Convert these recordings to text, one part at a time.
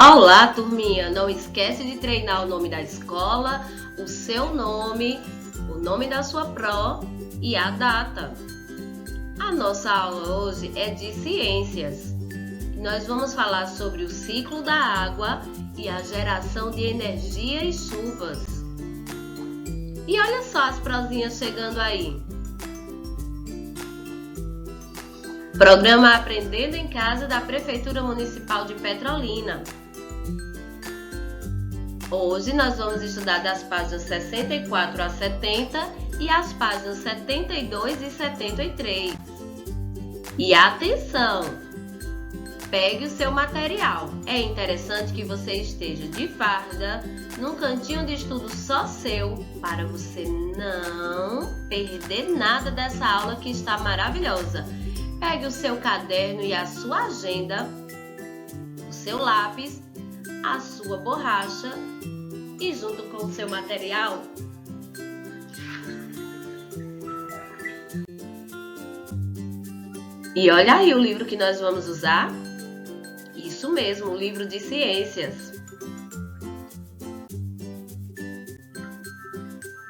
Olá, turminha! Não esquece de treinar o nome da escola, o seu nome, o nome da sua pró e a data. A nossa aula hoje é de ciências. Nós vamos falar sobre o ciclo da água e a geração de energia e chuvas. E olha só as prosinhas chegando aí. Programa Aprendendo em Casa da Prefeitura Municipal de Petrolina. Hoje nós vamos estudar das páginas 64 a 70 e as páginas 72 e 73. E atenção! Pegue o seu material. É interessante que você esteja de farda, num cantinho de estudo só seu, para você não perder nada dessa aula que está maravilhosa. Pegue o seu caderno e a sua agenda, o seu lápis, a sua borracha e junto com o seu material, e olha aí o livro que nós vamos usar. Isso mesmo, o livro de ciências.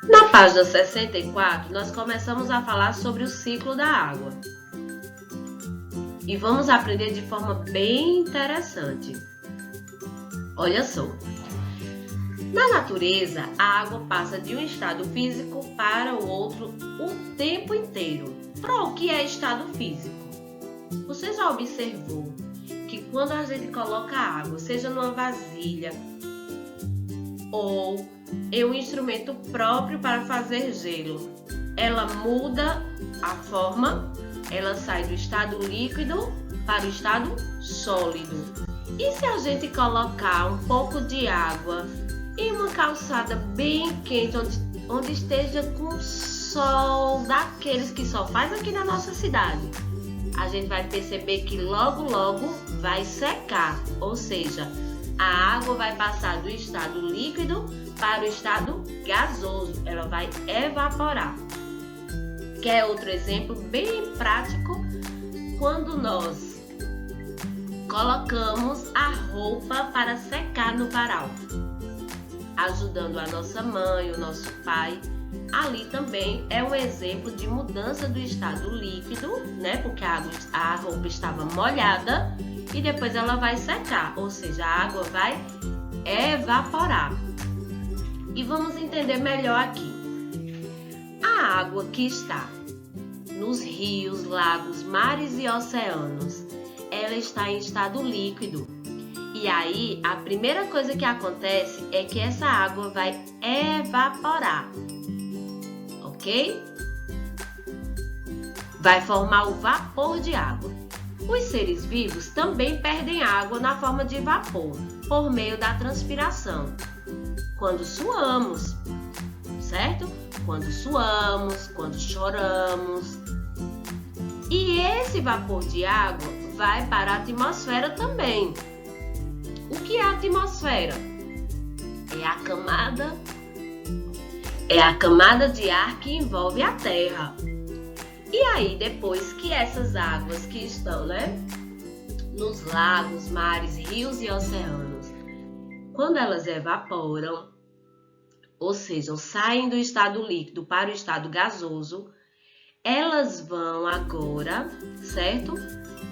Na página 64, nós começamos a falar sobre o ciclo da água. E vamos aprender de forma bem interessante. Olha só. Na natureza, a água passa de um estado físico para o outro o tempo inteiro. Para o que é estado físico? Você já observou que quando a gente coloca água, seja numa vasilha ou em um instrumento próprio para fazer gelo, ela muda a forma, ela sai do estado líquido para o estado sólido. E se a gente colocar um pouco de água em uma calçada bem quente, onde esteja com sol daqueles que só faz aqui na nossa cidade, a gente vai perceber que logo vai secar, ou seja, a água vai passar do estado líquido para o estado gasoso, ela vai evaporar. Quer outro exemplo bem prático? Quando nós colocamos a roupa para secar no varal, ajudando a nossa mãe, o nosso pai, ali também é um exemplo de mudança do estado líquido, né? Porque a roupa estava molhada e depois ela vai secar, ou seja, a água vai evaporar. E vamos entender melhor aqui. A água que está nos rios, lagos, mares e oceanos, ela está em estado líquido. E aí, a primeira coisa que acontece é que essa água vai evaporar, ok? Vai formar o vapor de água. Os seres vivos também perdem água na forma de vapor, por meio da transpiração, quando suamos, certo? Quando suamos, quando choramos. E esse vapor de água vai para a atmosfera também. O que é a atmosfera? É a camada de ar que envolve a Terra. E aí, depois que essas águas que estão, nos lagos, mares, rios e oceanos, quando elas evaporam, ou seja, saem do estado líquido para o estado gasoso, elas vão agora, certo?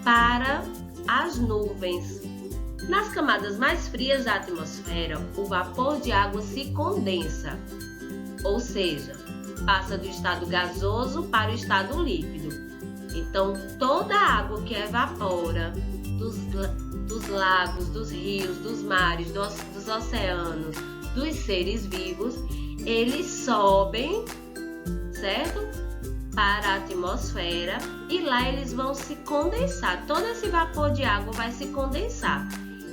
Para as nuvens. Nas camadas mais frias da atmosfera, o vapor de água se condensa, ou seja, passa do estado gasoso para o estado líquido. Então, toda a água que evapora dos lagos, dos rios, dos mares, dos oceanos, dos seres vivos, eles sobem, certo? Para a atmosfera e lá eles vão se condensar. Todo esse vapor de água vai se condensar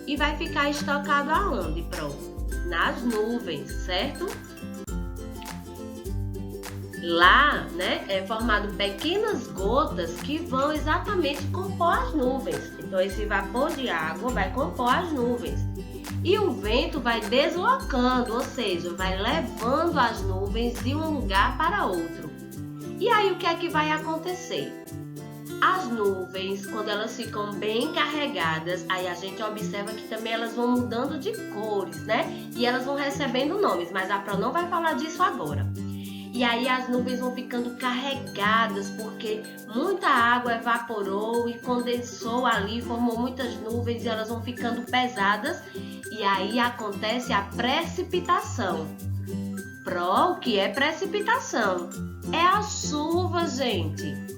e vai ficar estocado aonde? Pronto, nas nuvens, certo? Lá, é formado pequenas gotas que vão exatamente compor as nuvens. Então, esse vapor de água vai compor as nuvens. E o vento vai deslocando, ou seja, vai levando as nuvens de um lugar para outro. E aí, o que é que vai acontecer? As nuvens, quando elas ficam bem carregadas, aí a gente observa que também elas vão mudando de cores, né? E elas vão recebendo nomes, mas a Pro não vai falar disso agora. E aí as nuvens vão ficando carregadas porque muita água evaporou e condensou ali, formou muitas nuvens e elas vão ficando pesadas. E aí acontece a precipitação. Pro, o que é precipitação? É a chuva, gente.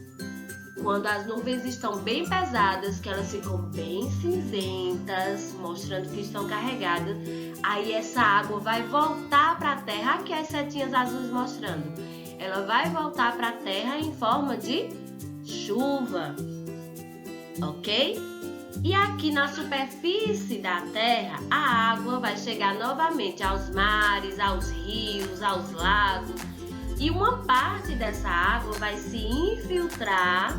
Quando as nuvens estão bem pesadas, que elas ficam bem cinzentas, mostrando que estão carregadas, aí essa água vai voltar para a terra, aqui as setinhas azuis mostrando. Ela vai voltar para a terra em forma de chuva, ok? E aqui na superfície da terra, a água vai chegar novamente aos mares, aos rios, aos lagos. E uma parte dessa água vai se infiltrar,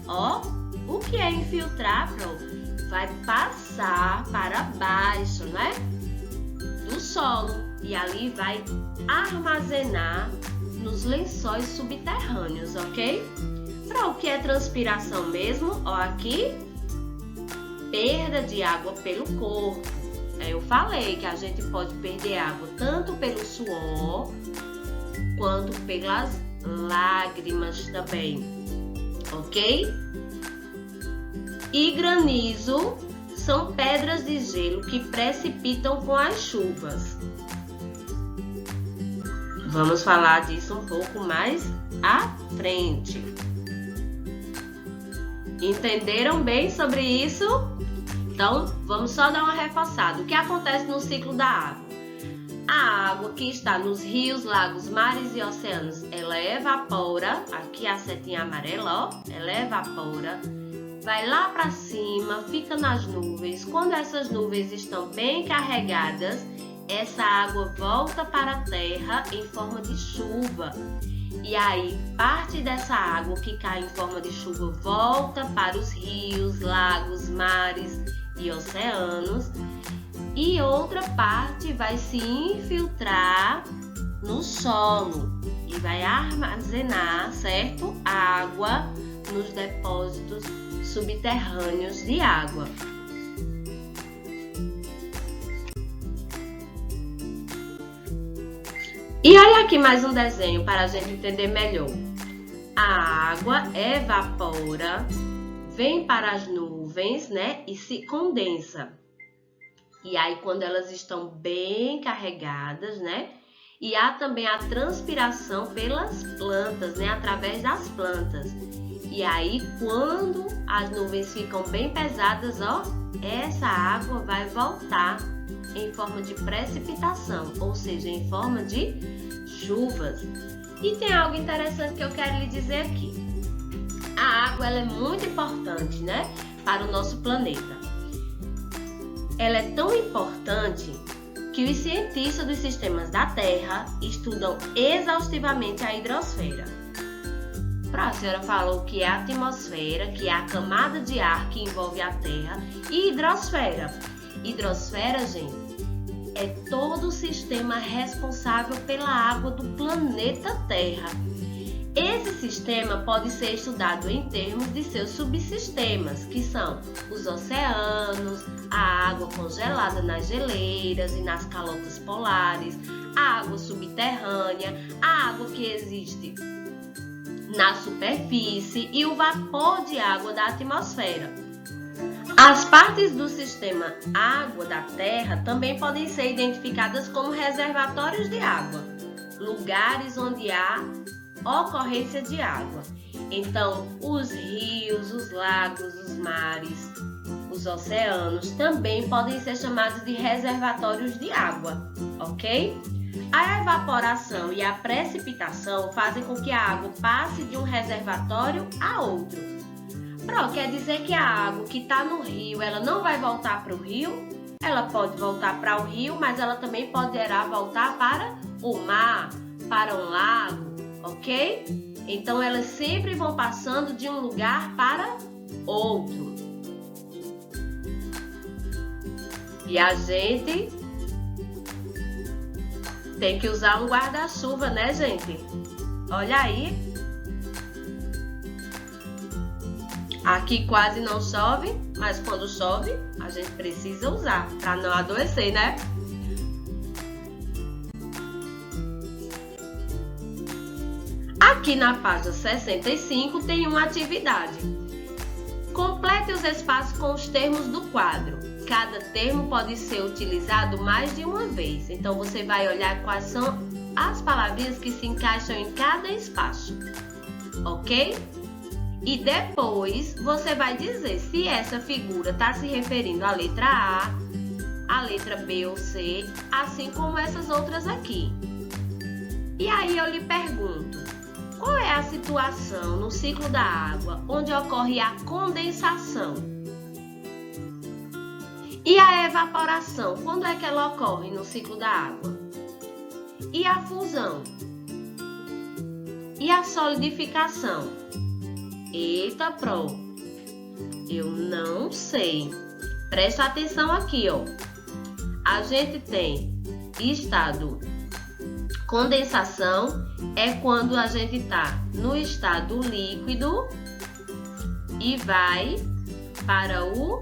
ó, o que é infiltrar, Pro? Vai passar para baixo, né, do solo e ali vai armazenar nos lençóis subterrâneos, ok? Pro, o que é transpiração mesmo? Ó, aqui, perda de água pelo corpo. Eu falei que a gente pode perder água tanto pelo suor, quanto pelas lágrimas também, ok? E granizo são pedras de gelo que precipitam com as chuvas. Vamos falar disso um pouco mais à frente. Entenderam bem sobre isso? Então, vamos só dar uma reforçada. O que acontece no ciclo da água? A água que está nos rios, lagos, mares e oceanos, ela evapora, aqui a setinha amarela, ó, ela evapora, vai lá para cima, fica nas nuvens. Quando essas nuvens estão bem carregadas, essa água volta para a terra em forma de chuva. E aí, parte dessa água que cai em forma de chuva volta para os rios, lagos, mares e oceanos. E outra parte vai se infiltrar no solo e vai armazenar, certo? Água nos depósitos subterrâneos de água. E olha aqui mais um desenho para a gente entender melhor. A água evapora, vem para as nuvens, né? E se condensa. E aí, quando elas estão bem carregadas, né? E há também a transpiração pelas plantas, né? Através das plantas. E aí, quando as nuvens ficam bem pesadas, ó, essa água vai voltar em forma de precipitação, ou seja, em forma de chuvas. E tem algo interessante que eu quero lhe dizer aqui. A água, ela é muito importante, né? Para o nosso planeta. Ela é tão importante que os cientistas dos sistemas da Terra estudam exaustivamente a hidrosfera. A senhora falou que é a atmosfera, que é a camada de ar que envolve a Terra, e hidrosfera. Hidrosfera, gente, é todo o sistema responsável pela água do planeta Terra. Esse sistema pode ser estudado em termos de seus subsistemas, que são os oceanos, a água congelada nas geleiras e nas calotas polares, a água subterrânea, a água que existe na superfície e o vapor de água da atmosfera. As partes do sistema água da Terra também podem ser identificadas como reservatórios de água, lugares onde há ocorrência de água. Então, os rios, os lagos, os mares, os oceanos também podem ser chamados de reservatórios de água, ok? A evaporação e a precipitação fazem com que a água passe de um reservatório a outro. Quer dizer que a água que está no rio, ela não vai voltar para o rio? Ela pode voltar para o rio, mas ela também poderá voltar para o mar, para um lago, ok? Então, elas sempre vão passando de um lugar para outro. E a gente tem que usar um guarda-chuva, né, gente? Olha aí. Aqui quase não chove, mas quando chove, a gente precisa usar para não adoecer, né? Aqui na página 65 tem uma atividade. Complete os espaços com os termos do quadro. Cada termo pode ser utilizado mais de uma vez. Então, você vai olhar quais são as palavrinhas que se encaixam em cada espaço, ok? E depois, você vai dizer se essa figura está se referindo à letra A, à letra B ou C, assim como essas outras aqui. E aí eu lhe pergunto, qual é a situação no ciclo da água onde ocorre a condensação? E a evaporação, quando é que ela ocorre no ciclo da água? E a fusão? E a solidificação? Eita, Pro, eu não sei. Presta atenção aqui, ó. A gente tem estado condensação, é quando a gente tá no estado líquido e vai para o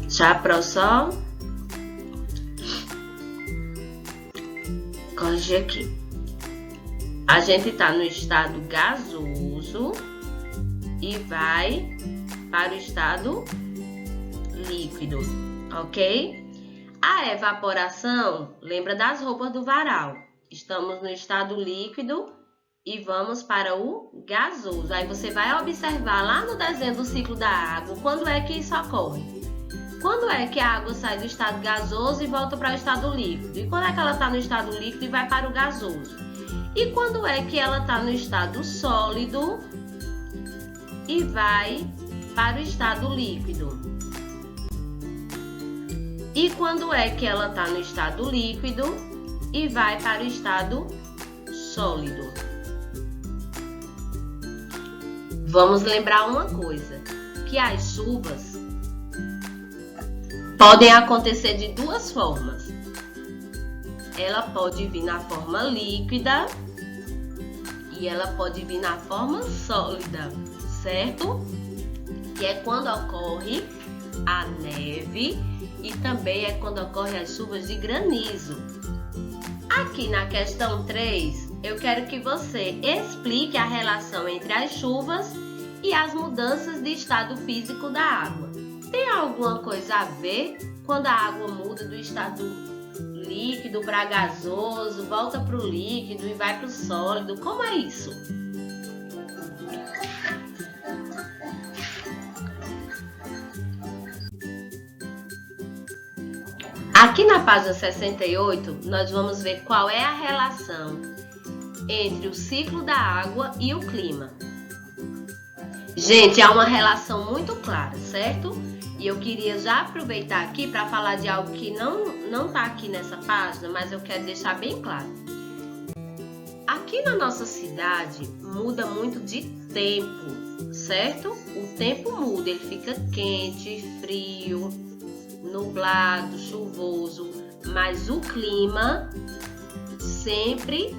já pro sol. Corrigir aqui. A gente tá no estado gasoso e vai para o estado líquido, ok? A evaporação, lembra das roupas do varal. Estamos no estado líquido e vamos para o gasoso. Aí você vai observar lá no desenho do ciclo da água, quando é que isso ocorre? Quando é que a água sai do estado gasoso e volta para o estado líquido? E quando é que ela está no estado líquido e vai para o gasoso? E quando é que ela está no estado sólido e vai para o estado líquido? E quando é que ela está no estado líquido e vai para o estado sólido? Vamos lembrar uma coisa, que as chuvas podem acontecer de duas formas. Ela pode vir na forma líquida e ela pode vir na forma sólida, certo? Que é quando ocorre a neve e também é quando ocorre as chuvas de granizo. Aqui na questão 3, eu quero que você explique a relação entre as chuvas e as mudanças de estado físico da água. Tem alguma coisa a ver quando a água muda do estado líquido para gasoso, volta para o líquido e vai para o sólido? Como é isso? Aqui na página 68, nós vamos ver qual é a relação entre o ciclo da água e o clima. Gente, há uma relação muito clara, certo? E eu queria já aproveitar aqui para falar de algo que não está aqui nessa página, mas eu quero deixar bem claro. Aqui na nossa cidade muda muito de tempo, certo? O tempo muda, ele fica quente, frio, nublado, chuvoso, mas o clima sempre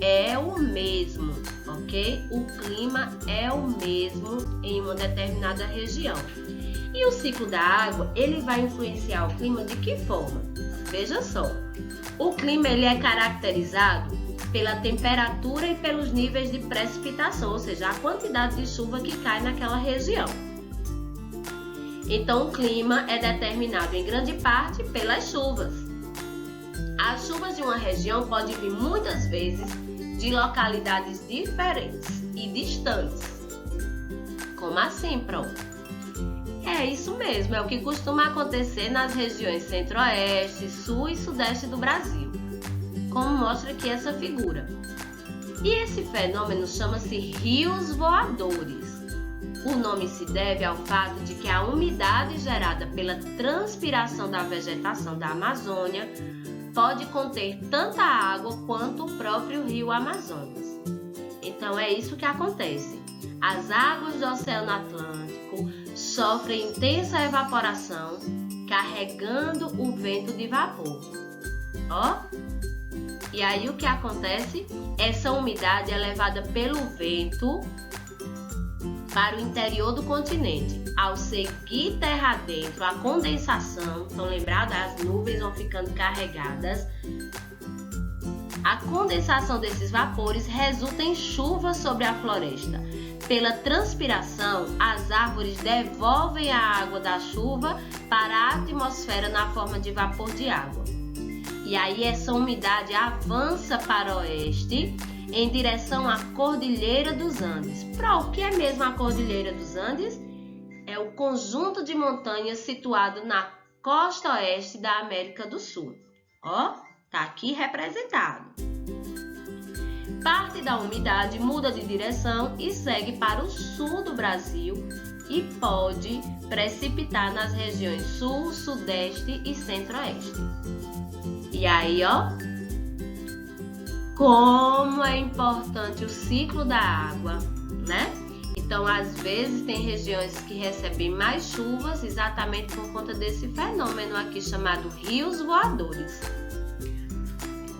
é o mesmo, ok? O clima é o mesmo em uma determinada região. E o ciclo da água, ele vai influenciar o clima de que forma? Veja só, o clima ele é caracterizado pela temperatura e pelos níveis de precipitação, ou seja, a quantidade de chuva que cai naquela região. Então, o clima é determinado em grande parte pelas chuvas. As chuvas de uma região podem vir muitas vezes de localidades diferentes e distantes. Como assim, Pro? É isso mesmo, é o que costuma acontecer nas regiões centro-oeste, sul e sudeste do Brasil, como mostra aqui essa figura. E esse fenômeno chama-se rios voadores. O nome se deve ao fato de que a umidade gerada pela transpiração da vegetação da Amazônia pode conter tanta água quanto o próprio rio Amazonas. Então é isso que acontece. As águas do Oceano Atlântico sofrem intensa evaporação, carregando o vento de vapor. Ó, E aí o que acontece? Essa umidade é levada pelo vento para o interior do continente. Ao seguir terra dentro, a condensação, então lembrado, as nuvens vão ficando carregadas. A condensação desses vapores resulta em chuva sobre a floresta. Pela transpiração, as árvores devolvem a água da chuva para a atmosfera na forma de vapor de água. E aí essa umidade avança para o oeste em direção à Cordilheira dos Andes. O que é mesmo a Cordilheira dos Andes? É o conjunto de montanhas situado na costa oeste da América do Sul. Ó, tá aqui representado. Parte da umidade muda de direção e segue para o sul do Brasil e pode precipitar nas regiões sul, sudeste e centro-oeste. E aí, ó, como é importante o ciclo da água, né? Então, às vezes, tem regiões que recebem mais chuvas exatamente por conta desse fenômeno aqui chamado rios voadores.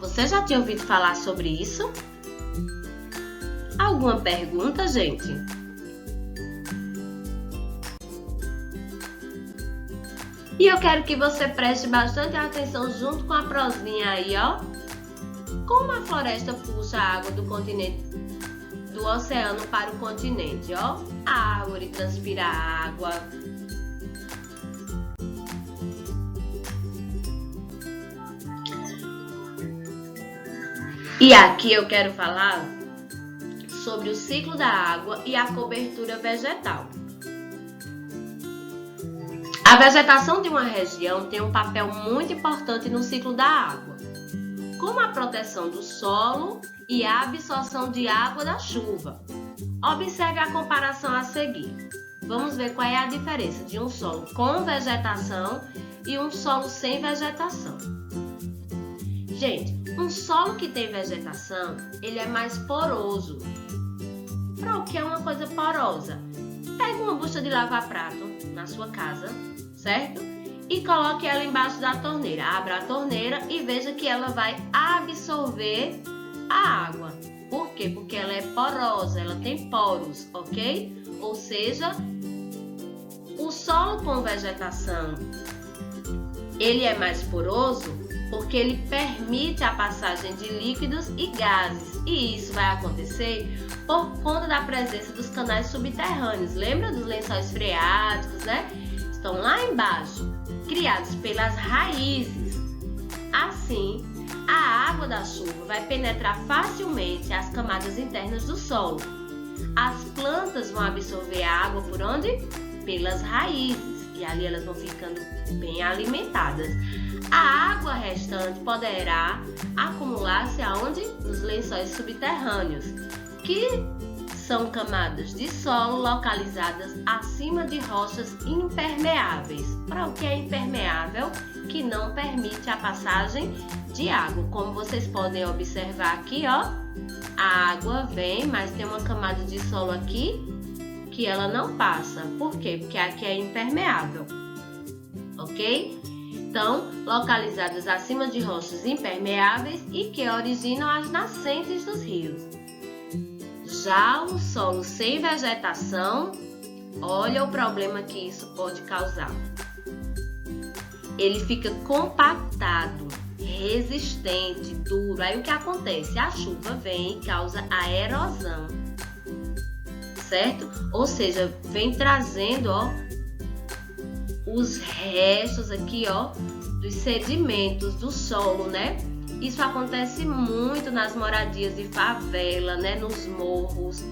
Você já tinha ouvido falar sobre isso? Alguma pergunta, gente? E eu quero que você preste bastante atenção junto com a prosinha aí, ó. Como a floresta puxa a água do continente, do oceano para o continente, ó. A árvore transpira água. E aqui eu quero falar sobre o ciclo da água e a cobertura vegetal. A vegetação de uma região tem um papel muito importante no ciclo da água, como a proteção do solo e a absorção de água da chuva. Observe a comparação a seguir. Vamos ver qual é a diferença de um solo com vegetação e um solo sem vegetação. Gente, um solo que tem vegetação, ele é mais poroso. Para o que é uma coisa porosa? Pegue uma bucha de lavar prato na sua casa, certo? E coloque ela embaixo da torneira. Abra a torneira e veja que ela vai absorver a água. Por quê? Porque ela é porosa, ela tem poros, ok? Ou seja, o solo com vegetação, ele é mais poroso porque ele permite a passagem de líquidos e gases. E isso vai acontecer por conta da presença dos canais subterrâneos. Lembra dos lençóis freáticos, né? Estão lá embaixo, criados pelas raízes. Assim, a água da chuva vai penetrar facilmente as camadas internas do solo. As plantas vão absorver a água por onde? Pelas raízes. E ali elas vão ficando bem alimentadas. A água restante poderá acumular-se aonde? Nos lençóis subterrâneos, que são camadas de solo localizadas acima de rochas impermeáveis. Para o que é impermeável? Que não permite a passagem de água. Como vocês podem observar aqui, ó, a água vem, mas tem uma camada de solo aqui que ela não passa. Por quê? Porque aqui é impermeável, ok? Então, localizadas acima de rochas impermeáveis e que originam as nascentes dos rios. Já o solo sem vegetação, olha o problema que isso pode causar. Ele fica compactado, resistente, duro. Aí o que acontece? A chuva vem e causa a erosão, certo? Ou seja, vem trazendo, ó, os restos aqui, ó, dos sedimentos do solo, né? Isso acontece muito nas moradias de favela, né? Nos morros.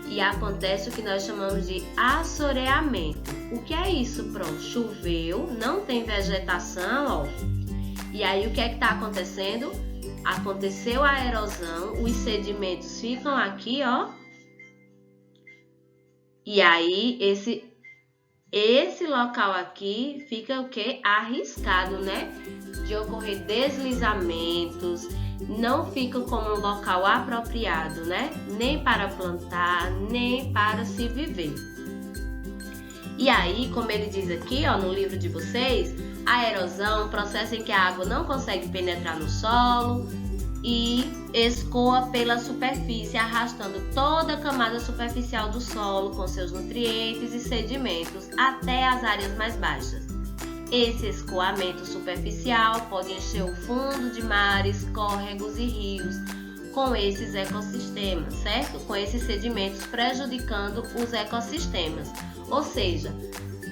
E acontece o que nós chamamos de assoreamento. O que é isso? Pronto, choveu, não tem vegetação, ó. E aí o que é que tá acontecendo? Aconteceu a erosão, os sedimentos ficam aqui, ó. E aí esse local aqui fica o quê? Arriscado, né? De ocorrer deslizamentos, não fica como um local apropriado, né? Nem para plantar, nem para se viver. E aí, como ele diz aqui, ó, no livro de vocês, a erosão é um processo em que a água não consegue penetrar no solo, e escoa pela superfície, arrastando toda a camada superficial do solo com seus nutrientes e sedimentos até as áreas mais baixas. Esse escoamento superficial pode encher o fundo de mares, córregos e rios com esses ecossistemas, certo? Com esses sedimentos prejudicando os ecossistemas, ou seja,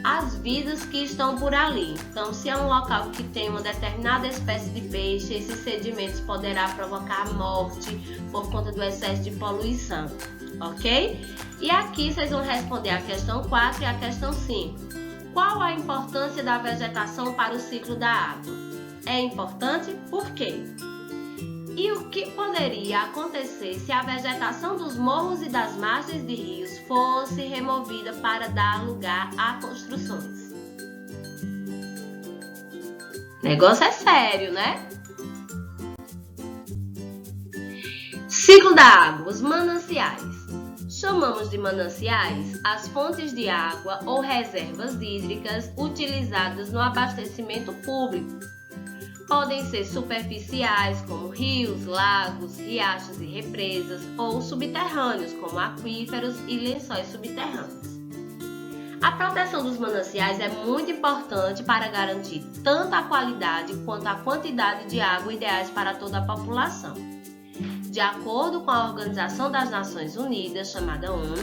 as vidas que estão por ali. Então, se é um local que tem uma determinada espécie de peixe, esses sedimentos poderá provocar morte por conta do excesso de poluição, ok? E aqui vocês vão responder a questão 4 e a questão 5. Qual a importância da vegetação para o ciclo da água? É importante? Por quê? E o que poderia acontecer se a vegetação dos morros e das margens de rios fosse removida para dar lugar a construções? O negócio é sério, né? Ciclo da água, os mananciais. Chamamos de mananciais as fontes de água ou reservas hídricas utilizadas no abastecimento público. Podem ser superficiais, como rios, lagos, riachos e represas, ou subterrâneos, como aquíferos e lençóis subterrâneos. A proteção dos mananciais é muito importante para garantir tanto a qualidade quanto a quantidade de água ideais para toda a população. De acordo com a Organização das Nações Unidas, chamada ONU,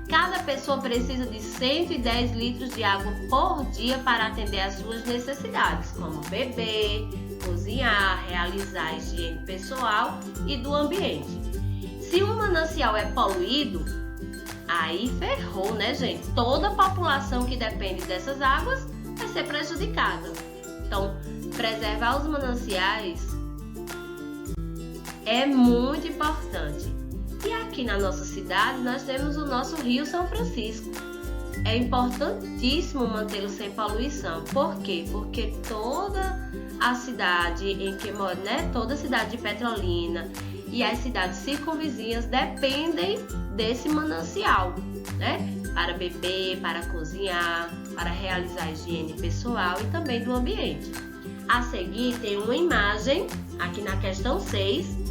cada pessoa precisa de 110 litros de água por dia para atender às suas necessidades, como beber, cozinhar, realizar a higiene pessoal e do ambiente. Se um manancial é poluído, aí ferrou, né, gente? Toda a população que depende dessas águas vai ser prejudicada. Então, preservar os mananciais é muito importante. E aqui na nossa cidade nós temos o nosso Rio São Francisco. É importantíssimo mantê-lo sem poluição. Por quê? Porque toda a cidade em que mora, toda a cidade de Petrolina e as cidades circunvizinhas dependem desse manancial, para beber, para cozinhar, para realizar a higiene pessoal e também do ambiente. A seguir tem uma imagem, aqui na questão 6,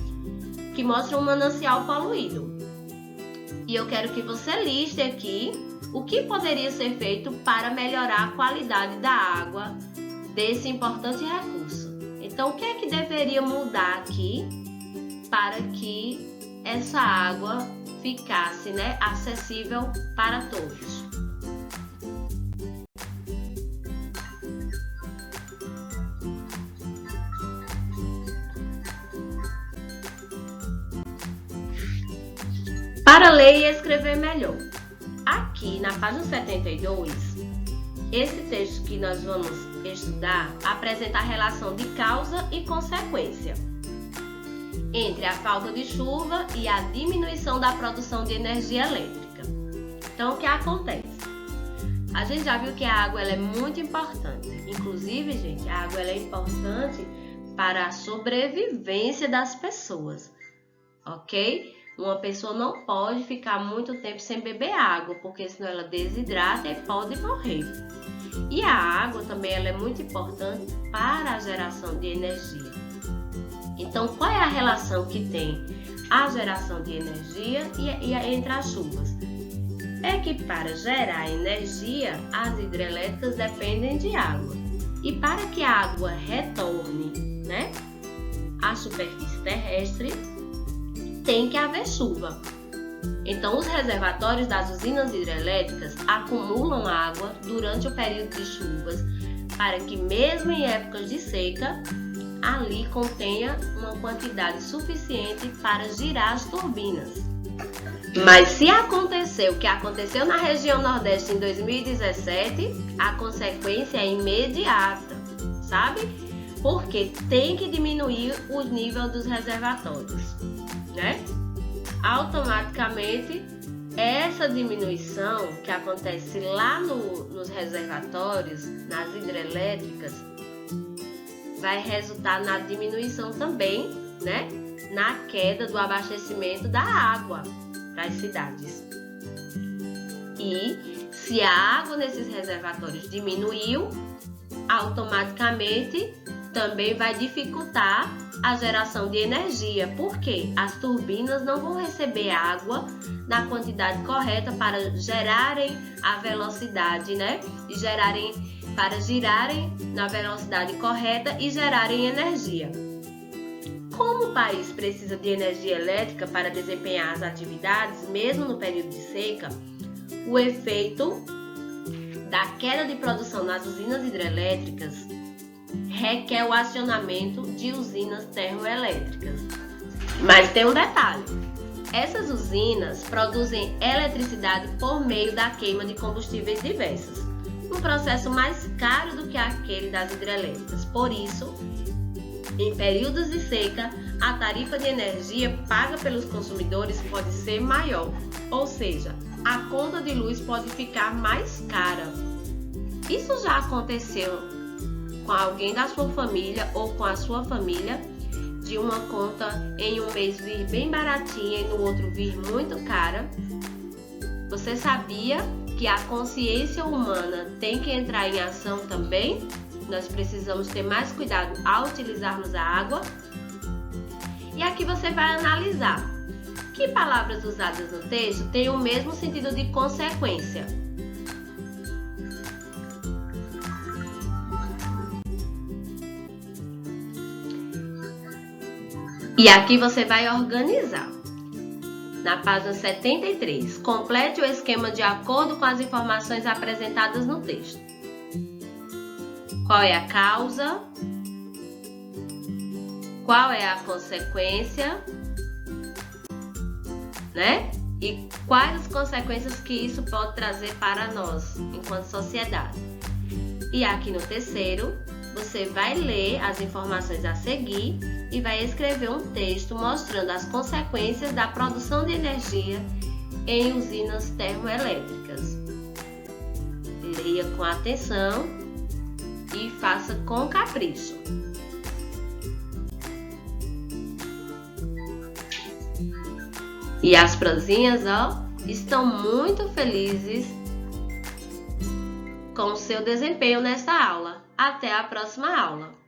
que mostra um manancial poluído. E eu quero que você liste aqui o que poderia ser feito para melhorar a qualidade da água desse importante recurso. Então, o que é que deveria mudar aqui para que essa água ficasse, acessível para todos? Para ler e escrever melhor. Aqui na página 72, esse texto que nós vamos estudar apresenta a relação de causa e consequência entre a falta de chuva e a diminuição da produção de energia elétrica. Então, o que acontece? A gente já viu que a água ela é muito importante. Inclusive, gente, a água ela é importante para a sobrevivência das pessoas, ok? Uma pessoa não pode ficar muito tempo sem beber água, porque senão ela desidrata e pode morrer. E a água também ela é muito importante para a geração de energia. Então, qual é a relação que tem a geração de energia e entre as chuvas? É que para gerar energia, as hidrelétricas dependem de água. E para que a água retorne, à superfície terrestre, tem que haver chuva. Então, os reservatórios das usinas hidrelétricas acumulam água durante o período de chuvas para que, mesmo em épocas de seca, ali contenha uma quantidade suficiente para girar as turbinas. Mas se acontecer o que aconteceu na região Nordeste em 2017, a consequência é imediata, sabe? Porque tem que diminuir o nível dos reservatórios. Automaticamente, essa diminuição que acontece lá nos reservatórios, nas hidrelétricas, vai resultar na diminuição também, na queda do abastecimento da água para as cidades. E se a água nesses reservatórios diminuiu, automaticamente também vai dificultar a geração de energia, porque as turbinas não vão receber água na quantidade correta para gerarem a velocidade, né? Para girarem na velocidade correta e gerarem energia. Como o país precisa de energia elétrica para desempenhar as atividades, mesmo no período de seca, o efeito da queda de produção nas usinas hidrelétricas requer o acionamento de usinas termoelétricas. Mas tem um detalhe: essas usinas produzem eletricidade por meio da queima de combustíveis diversos, um processo mais caro do que aquele das hidrelétricas. Por isso, em períodos de seca, a tarifa de energia paga pelos consumidores pode ser maior, ou seja, a conta de luz pode ficar mais cara. Isso já aconteceu com alguém da sua família ou com a sua família, de uma conta em um mês vir bem baratinha e no outro vir muito cara? Você sabia que a consciência humana tem que entrar em ação também? Nós precisamos ter mais cuidado ao utilizarmos a água. E aqui você vai analisar que palavras usadas no texto têm o mesmo sentido de consequência. E aqui você vai organizar. Na página 73, complete o esquema de acordo com as informações apresentadas no texto. Qual é a causa? Qual é a consequência? Né? E quais as consequências que isso pode trazer para nós, enquanto sociedade? E aqui no terceiro, você vai ler as informações a seguir e vai escrever um texto mostrando as consequências da produção de energia em usinas termoelétricas. Leia com atenção e faça com capricho. E as prosinhas, estão muito felizes com o seu desempenho nesta aula. Até a próxima aula!